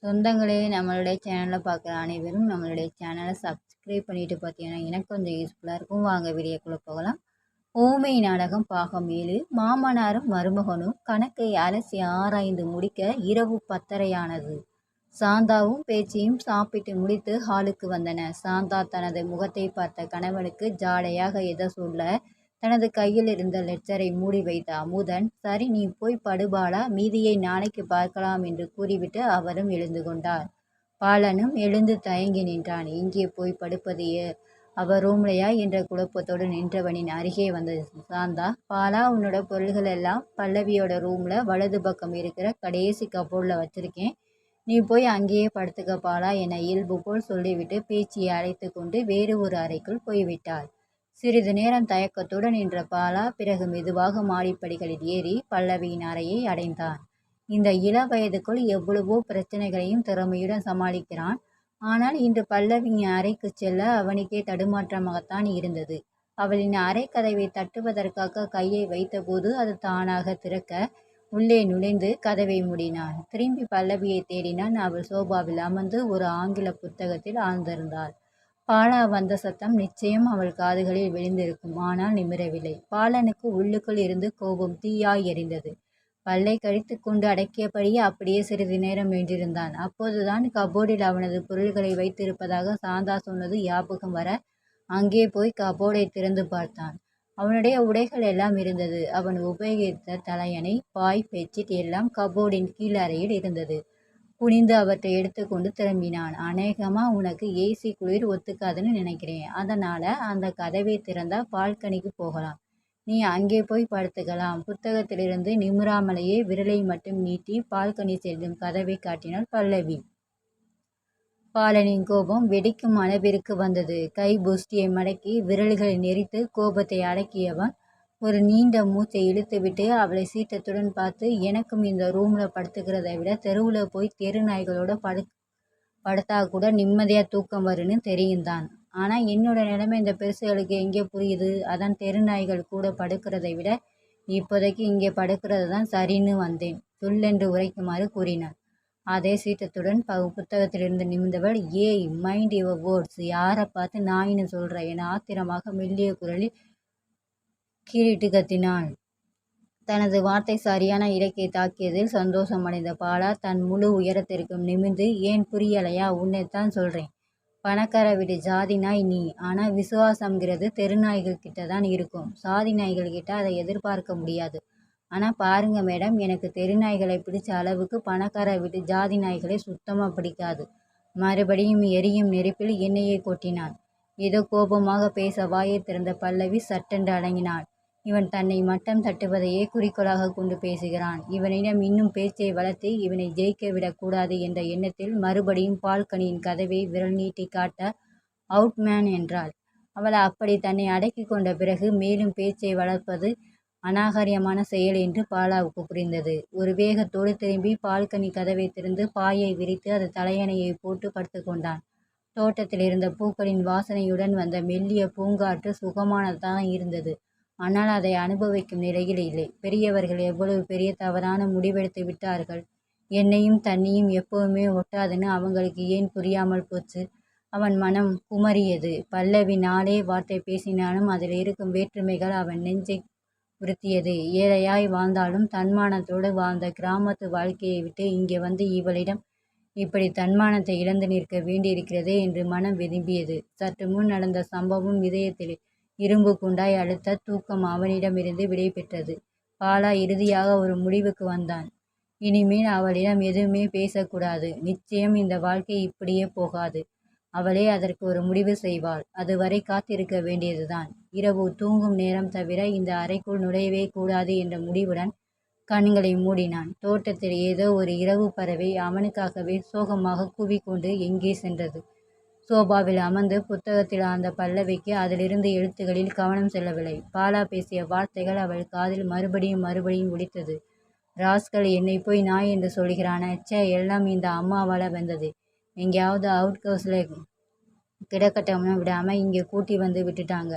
சொந்தங்களே, நம்மளுடைய சேனலை பார்க்குற அனைவரும் நம்மளுடைய சேனலை சப்ஸ்கிரைப் பண்ணிட்டு பார்த்தீங்கன்னா எனக்கு கொஞ்சம் யூஸ்ஃபுல்லாக இருக்கும். வாங்க வீடியோக்குள்ளே போகலாம். ஊமை நாடகம் பாகம் 7. மாமனாரும் மருமகனும் கணக்கை அலசி ஆராய்ந்து முடிக்க இரவு 10:30 ஆனது. சாந்தாவும் பேச்சியும் சாப்பிட்டு முடித்து ஹாலுக்கு வந்தன. சாந்தா தனது முகத்தை பார்த்த கணவனுக்கு ஜாடையாக எதை சொல்ல தனது கையில் இருந்த லெட்டரை மூடி வைத்த அமுதன், சரி நீ போய் படுபாலா, மீதியை நாளைக்கு பார்க்கலாம் என்று கூறிவிட்டு அவரும் எழுந்து கொண்டார். பாலனும் எழுந்து தயங்கி நின்றான். இங்கே போய் படுப்பது அவர் ரூம்லையா என்ற குழப்பத்தோடு நின்றவனின் அருகே வந்தது சாந்தா. பாலா, உன்னோட பொருள்கள் எல்லாம் பல்லவியோட ரூம்ல வலது பக்கம் இருக்கிற கடைசி கபோர்டில் வச்சிருக்கேன். நீ போய் அங்கேயே படுத்துக்க பாலா என இயல்பு போல் சொல்லிவிட்டு பேச்சியை அழைத்து கொண்டு வேறு ஒரு அறைக்குள் போய்விட்டாள். சிறிது நேரம் தயக்கத்துடன் நின்ற பாலா பிறகு மெதுவாக மாடிப்படிகளில் ஏறி பல்லவியின் அறையை அடைந்தான். இந்த இள வயதுக்குள் எவ்வளவோ பிரச்சனைகளையும் திறமையுடன் சமாளிக்கிறான். ஆனால் இன்று பல்லவியின் அறைக்கு செல்ல அவனுக்கே தடுமாற்றமாகத்தான் இருந்தது. அவளின் அறை கதவை தட்டுவதற்காக கையை வைத்தபோது அது தானாக திறக்க உள்ளே நுழைந்து கதவை மூடினான். திரும்பி பல்லவியை தேடினான். அவள் சோபாவில் அமர்ந்து ஒரு ஆங்கில புத்தகத்தில் ஆழ்ந்திருந்தாள். பாலா வந்த சத்தம் நிச்சயம் அவள் காதுகளில் விழுந்திருக்கும். ஆனால் நிமிரவில்லை. பாலனுக்கு உள்ளுக்குள் இருந்து கோபம் தீயாய் எரிந்தது. பல்லை கடித்து கொண்டு அடக்கியபடியே அப்படியே சிறிது நேரம் நின்றிருந்தான். அப்போதுதான் கபோர்டில் அவனது பொருள்களை வைத்திருப்பதாக சாந்தா சொன்னது ஞாபகம் வர அங்கே போய் கபோர்டை திறந்து பார்த்தான். அவனுடைய உடைகள் எல்லாம் இருந்தது. அவன் உபயோகித்த தலையணை, பாய், பெட்ஷீட் எல்லாம் கபோர்டின் கீழ் அறையில் இருந்தது. குனிந்து அவற்றை எடுத்துக்கொண்டு திரும்பினான். அநேகமா உனக்கு ஏசி குளிர் ஒத்துக்காதுன்னு நினைக்கிறேன். அதனால அந்த கதவை திறந்தா பால்கனிக்கு போகலாம். நீ அங்கே போய் படுத்துக்கலாம். புத்தகத்திலிருந்து நிமிராமலேயே விரலை மட்டும் நீட்டி பால்கனி செல்லும் கதவை காட்டினாள் பல்லவி. பாலனின் கோபம் வெடிக்கும் அளவிற்கு வந்தது. கை புஷ்டியை மடக்கி விரல்களை நெரித்து கோபத்தை அடக்கியவன் ஒரு நீண்ட மூச்சை இழுத்துவிட்டு அவளை சீற்றத்துடன் பார்த்து, எனக்கும் இந்த ரூமில் படுத்துக்கிறத விட தெருவில் போய் தெரு நாய்களோட படுத்தா கூட நிம்மதியாக தூக்கம் வருன்னு தெரியும்தான். ஆனால் என்னோட நிலைமை இந்த பெருசுகளுக்கு எங்கே புரியுது? அதான் தெரு நாய்கள் கூட படுக்கிறதை விட இப்போதைக்கு இங்கே படுக்கிறது தான் சரின்னு வந்தேன் சொல்லென்று உரைக்குமாறு கூறினான். அதே சீற்றத்துடன் புத்தகத்திலிருந்து நிமிர்ந்தவள், ஏய் மைண்ட் யுவர் வேர்ட்ஸ், யாரை பார்த்து நாயின்னு சொல்கிற என ஆத்திரமாக மெல்லிய குரலில் கீழிட்டு கத்தினாள். தனது வார்த்தை சரியான இலக்கை தாக்கியதில் சந்தோஷம் அடைந்த பாலா தன் முழு உயரத்திற்கும் நிமிர்ந்து, ஏன் புரியலையா? உன்னைத்தான் சொல்கிறேன். பணக்கார வீட்டு ஜாதி நாய் நீ. ஆனால் விசுவாசம்ங்கிறது தெருநாய்கள் கிட்ட தான் இருக்கும். சாதி நாய்கள் கிட்ட அதை எதிர்பார்க்க முடியாது. ஆனால் பாருங்க மேடம், எனக்கு தெருநாய்களை பிடிச்ச அளவுக்கு பணக்கார வீட்டு ஜாதி நாய்களை சுத்தமாக பிடிக்காது. மறுபடியும் எரியும் நெருப்பில் எண்ணெயை கொட்டினான். ஏதோ கோபமாக பேச வாயை திறந்த பல்லவி சட்டென்று அடங்கினாள். இவன் தன்னை மட்டம் தட்டுவதையே குறிக்கோளாக கொண்டு பேசுகிறான். இவனிடம் இன்னும் பேச்சை வளர்த்து இவனை ஜெயிக்க விடக்கூடாது என்ற எண்ணத்தில் மறுபடியும் பால்கனியின் கதவை விரல் நீட்டி காட்ட அவுட் மேன் என்றாள். அவள் அப்படி தன்னை அடக்கி கொண்ட பிறகு மேலும் பேச்சை வளர்ப்பது அநாகரியமான செயல் என்று பாலாவுக்கு புரிந்தது. ஒரு வேகத்தோடு திரும்பி பால்கனி கதவை திறந்து பாயை விரித்து அது தலையணையை போட்டு படுத்து கொண்டான். தோட்டத்தில் இருந்த பூக்களின் வாசனையுடன் வந்த மெல்லிய பூங்காற்று சுகமானதான் இருந்தது. ஆனால் அதை அனுபவிக்கும் நிலையில் இல்லை. பெரியவர்கள் எவ்வளவு பெரிய தவறான முடிவெடுத்து விட்டார்கள். எண்ணெயும் தண்ணியும் எப்பவுமே ஒட்டாதுன்னு அவங்களுக்கு ஏன் புரியாமல் போச்சு? அவன் மனம் குமரியது. பல்லவி நாளே வார்த்தை பேசினாலும் அதில் இருக்கும் வேற்றுமைகள் அவன் நெஞ்சை உறுத்தியது. ஏழையாய் வாழ்ந்தாலும் தன்மானத்தோடு வாழ்ந்த கிராமத்து வாழ்க்கையை விட்டு இங்கே வந்து இவளிடம் இப்படி தன்மானத்தை இழந்து நிற்க வேண்டியிருக்கிறதே என்று மனம் விரும்பியது. சற்று முன் நடந்த சம்பவம் இதயத்தில் இரும்பு குண்டாய் அழுத்த தூக்கம் அவனிடமிருந்து விடை பெற்றது. பாலா இறுதியாக ஒரு முடிவுக்கு வந்தான். இனிமேல் அவளிடம் எதுவுமே பேசக்கூடாது. நிச்சயம் இந்த வாழ்க்கை இப்படியே போகாது. அவளே அதற்கு ஒரு முடிவு செய்வாள். அதுவரை காத்திருக்க வேண்டியதுதான். இரவு தூங்கும் நேரம் தவிர இந்த அறைக்குள் நுழையவே கூடாது என்ற முடிவுடன் கண்களை மூடினான். தோட்டத்தில் ஏதோ ஒரு இரவு பறவை அவனுக்காகவே சோகமாக கூவிக்கொண்டு எங்கே சென்றது. சோபாவில் அமர்ந்து புத்தகத்தில் ஆழ்ந்த பல்லவிக்கு அதிலிருந்து எழுத்துகளில் கவனம் செல்லவில்லை. பாலா பேசிய வார்த்தைகள் அவள் காதில் மறுபடியும் ஒலித்தது. ராஸ்கல் என்னை போய் நாய் என்று சொல்கிறான. எல்லாம் இந்த அம்மாவால் வந்தது. எங்கேயாவது அவுட் ஹவுஸில் கிடக்கட்டம்னு விடாமல் இங்கே கூட்டி வந்து விட்டுட்டாங்க.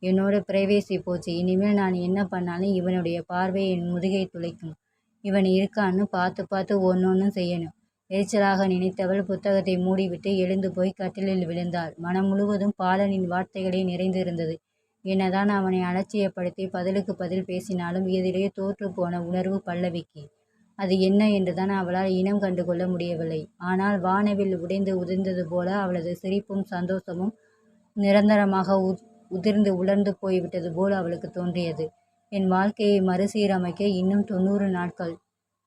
என்னோட பிரைவேசி போச்சு. இனிமேல் நான் என்ன பண்ணாலும் இவனுடைய பார்வை என் முதுகை துளைக்கும். இவன் இருக்கான்னு பார்த்து ஒன்னொன்னு செய்யணும். எரிச்சலாக நினைத்தவள் புத்தகத்தை மூடிவிட்டு எழுந்து போய் கட்டிலில் விழுந்தாள். மனம் முழுவதும் பாலனின் வார்த்தைகளே நிறைந்திருந்தது. என்னதான் அவனை அலட்சியப்படுத்தி பதிலுக்கு பதில் பேசினாலும் எதிலே தோற்று போன உணர்வு பல்லவிக்கு. அது என்ன என்றுதான் அவளால் இனம் கண்டு கொள்ள முடியவில்லை. ஆனால் வானவில் உடைந்து உதிர்ந்தது போல அவளது சிரிப்பும் சந்தோஷமும் நிரந்தரமாக உதிர்ந்து உலர்ந்து போய்விட்டது போல் அவளுக்கு தோன்றியது. என் வாழ்க்கையை மறுசீரமைக்க இன்னும் 90 நாட்கள்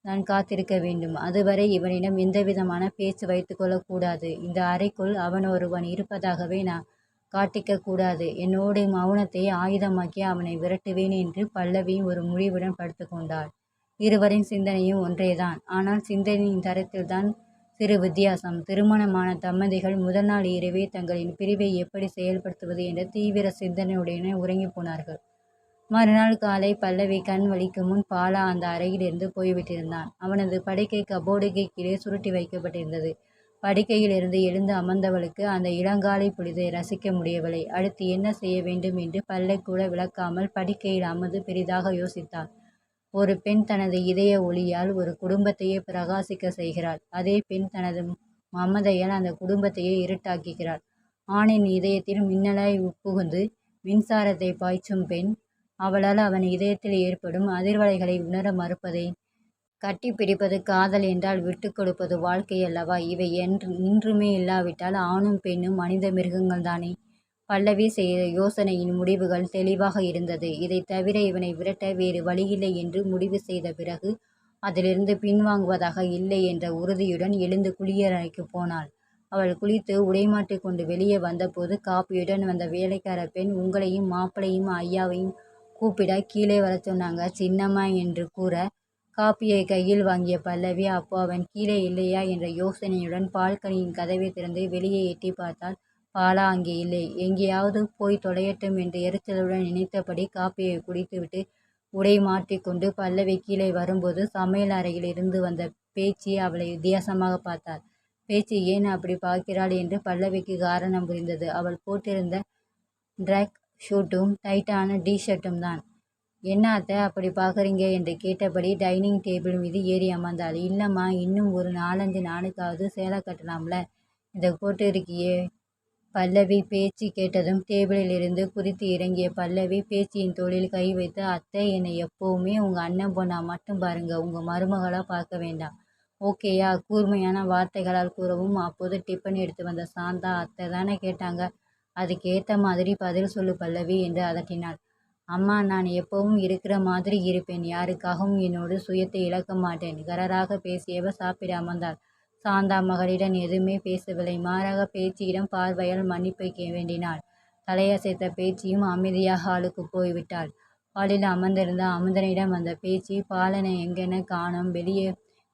நான் காத்திருக்க வேண்டும். அதுவரை இவனிடம் எந்தவிதமான பேச்சு வைத்துக் கொள்ளக்கூடாது. இந்த அறைக்குள் அவன் ஒருவன் இருப்பதாகவே நான் காட்டிக்க கூடாது. என்னோட மௌனத்தை ஆயுதமாக்கி அவனை விரட்டுவேன் என்று பல்லவியும் ஒரு முடிவுடன் படுத்து கொண்டாள். இருவரின் சிந்தனையும் ஒன்றேதான். ஆனால் சிந்தனையின் தரத்தில்தான் சிறு வித்தியாசம். திருமணமான தம்பதிகள் முதல் நாள் இரவே தங்களின் பிரிவை எப்படி செயல்படுத்துவது என்ற தீவிர சிந்தனையுடனே உறங்கி போனார்கள். மறுநாள் காலை பல்லவி கண் வலிக்கு முன் பாலா அந்த அறையிலிருந்து போய்விட்டிருந்தான். அவனது படுக்கை கபோர்டுக்கு கீழே சுருட்டி வைக்கப்பட்டிருந்தது. படுக்கையில் இருந்து எழுந்து அமர்ந்தவளுக்கு அந்த இளங்காலை பொழுதை ரசிக்க முடியவில்லை. அடுத்து என்ன செய்ய வேண்டும் என்று பல்லை கூட விளக்காமல் படுக்கையில் அமர்ந்து பெரிதாக யோசித்தாள். ஒரு பெண் தனது இதய ஒளியால் ஒரு குடும்பத்தையே பிரகாசிக்க செய்கிறாள். அதே பெண் தனது மமதையால் அந்த குடும்பத்தையே இருட்டாக்குகிறாள். ஆணின் இதயத்தில் மின்னலாய் உட்புகுந்து மின்சாரத்தை பாய்ச்சும் பெண் அவளால் அவன் இதயத்தில் ஏற்படும் அதிர்வலைகளை உணர மறுப்பதை. கட்டி பிடிப்பது காதல் என்றால் விட்டு கொடுப்பது வாழ்க்கை அல்லவா? இவை இன்றுமே இல்லாவிட்டால் ஆணும் பெண்ணும் மனித மிருகங்கள் தானே? பல்லவி செய்த யோசனையின் முடிவுகள் தெளிவாக இருந்தது. இதை தவிர இவனை விரட்ட வேறு வழியில்லை என்று முடிவு செய்த பிறகு அதிலிருந்து பின்வாங்குவதாக இல்லை என்ற உறுதியுடன் எழுந்து குளியலறைக்கு போனாள். அவள் குளித்து உடைமாற்றி கொண்டு வெளியே வந்தபோது காப்பியுடன் வந்த வேலைக்கார பெண் உங்களையும் மாப்பிளையும் ஐயாவையும் கூப்பிட கீழே வர சொன்னாங்க சின்னம்மா என்று கூற காப்பியை கையில் வாங்கிய பல்லவி அப்போ அவன் கீழே இல்லையா என்ற யோசனையுடன் பால்கனியின் கதவை திறந்து வெளியே எட்டி பார்த்தாள். பாலா அங்கே இல்லை. எங்கேயாவது போய் தொலையட்டும் என்று எரிச்சலுடன் நினைத்தபடி காப்பியை குடித்துவிட்டு உடை மாற்றிக்கொண்டு பல்லவி கீழே வரும்போது சமையல் அறையில் இருந்து வந்த பேச்சி அவளை வித்தியாசமாக பார்த்தாள். பேச்சி ஏன் அப்படி பார்க்கிறாள் என்று பல்லவிக்கு காரணம் புரிந்தது. அவள் போட்டிருந்த ட்ராக் ஷூட்டும் டைட்டான ஷர்ட்டும் தான். என்ன அத்தை அப்படி பார்க்குறீங்க என்று கேட்டபடி டைனிங் டேபிள் மீது ஏறி அமர்ந்தாள். இல்லைம்மா, இன்னும் ஒரு 4-5 நாளுக்காவது சேலை கட்டலாம்ல, இதை போட்டு இருக்கியே. பல்லவி பேச்சு கேட்டதும் டேபிளில் இருந்து குதித்து இறங்கிய பல்லவி பேச்சியின் தோளில் கை வைத்து அத்தை, என்னை எப்போவுமே உங்கள் அண்ணன் பொண்ணா மட்டும் பாருங்க, உங்கள் மருமகளாக பார்க்க வேண்டாம், ஓகேயா? கூர்மையான வார்த்தைகளால் கூறவும் அப்போது டிஃபன் எடுத்து வந்த சாந்தா அத்தை தானே கேட்டாங்க, அதுக்கு ஏற்ற மாதிரி பதில் சொல்லு பல்லவி என்று அதட்டினாள். அம்மா, நான் எப்பவும் இருக்கிற மாதிரி இருப்பேன், யாருக்காகவும் என்னோடு சுயத்தை இழக்க மாட்டேன். கரராக பேசியவ சாப்பிட அமர்ந்தாள். சாந்தா மகளிடம் எதுவுமே பேசவில்லை. மாறாக பேச்சியிடம் பார்வையால் மன்னிப்பு வேண்டினாள். தலையசைத்த பேச்சியும் அமைதியாக ஆளுக்கு போய்விட்டாள். ஹாலில் அமர்ந்திருந்த அமுதனிடம் வந்த பேச்சு பாலனை எங்கென காணோம், வெளியே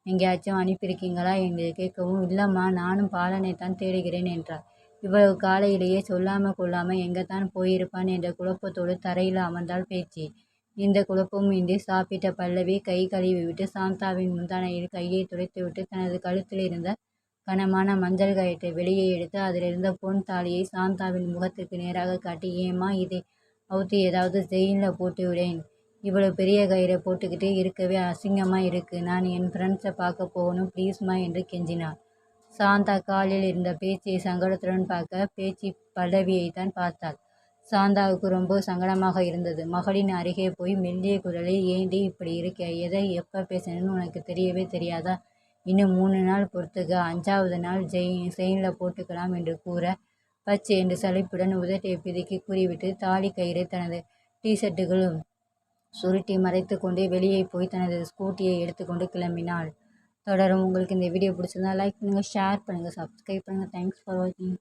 எங்கேயாச்சும் அனுப்பியிருக்கீங்களா என்று கேட்கவும் இல்லைம்மா, நானும் பாலனை தான் தேடுகிறேன் என்றார். இவ்வளவு காலையிலேயே சொல்லாமல் கொள்ளாமல் எங்கத்தான் போயிருப்பான் என்ற குழப்பத்தோடு தரையில் அமர்ந்தாள் பேச்சு. இந்த குழப்பமும் இன்றி சாப்பிட்ட பல்லவி கை கழுவி விட்டு சாந்தாவின் முந்தானையில் கையை துடைத்துவிட்டு தனது கழுத்தில் இருந்த கனமான மஞ்சள் கயிற்றை வெளியே எடுத்து அதிலிருந்த பொன் தாலியை சாந்தாவின் முகத்திற்கு நேராக காட்டி, ஏம்மா, இதை அவுத்து ஏதாவது ஜெயிலில் போட்டு விடேன், இவ்வளவு பெரிய கயிறை போட்டுக்கிட்டு இருக்கவே அசிங்கமாக இருக்கு, நான் என் ஃப்ரெண்ட்ஸை பார்க்க போகணும் ப்ளீஸ்மா என்று கெஞ்சினாள். சாந்தா காலில் இருந்த பேச்சியை சங்கடத்துடன் பார்க்க பேச்சு பல்லவியைத்தான் பார்த்தாள். சாந்தாவுக்கு ரொம்ப சங்கடமாக இருந்தது. மகளின் அருகே போய் மெல்லிய குரலில், ஏண்டி இப்படி இருக்க, எதை எப்போ பேசணும்னு உனக்கு தெரியவே தெரியாதா? இன்னும் 3 நாள் பொறுத்துக்க, 5வது நாள் செயினில் போட்டுக்கலாம் என்று கூற பச்சை என்று சலிப்புடன் உதட்டை பிதுக்கி கூறிவிட்டு தாலி கயிறை தனது டிஷர்ட்டுகளும் சுருட்டி மறைத்து கொண்டு வெளியே போய் தனது ஸ்கூட்டியை எடுத்துக்கொண்டு கிளம்பினாள். தொடரும். உங்களுக்கு இந்த வீடியோ பிடிச்சிருந்தா லைக் பண்ணுங்கள், ஷேர் பண்ணுங்கள், சப்ஸ்கிரைப் பண்ணுங்கள். தேங்க்ஸ் ஃபார் வாட்சிங்.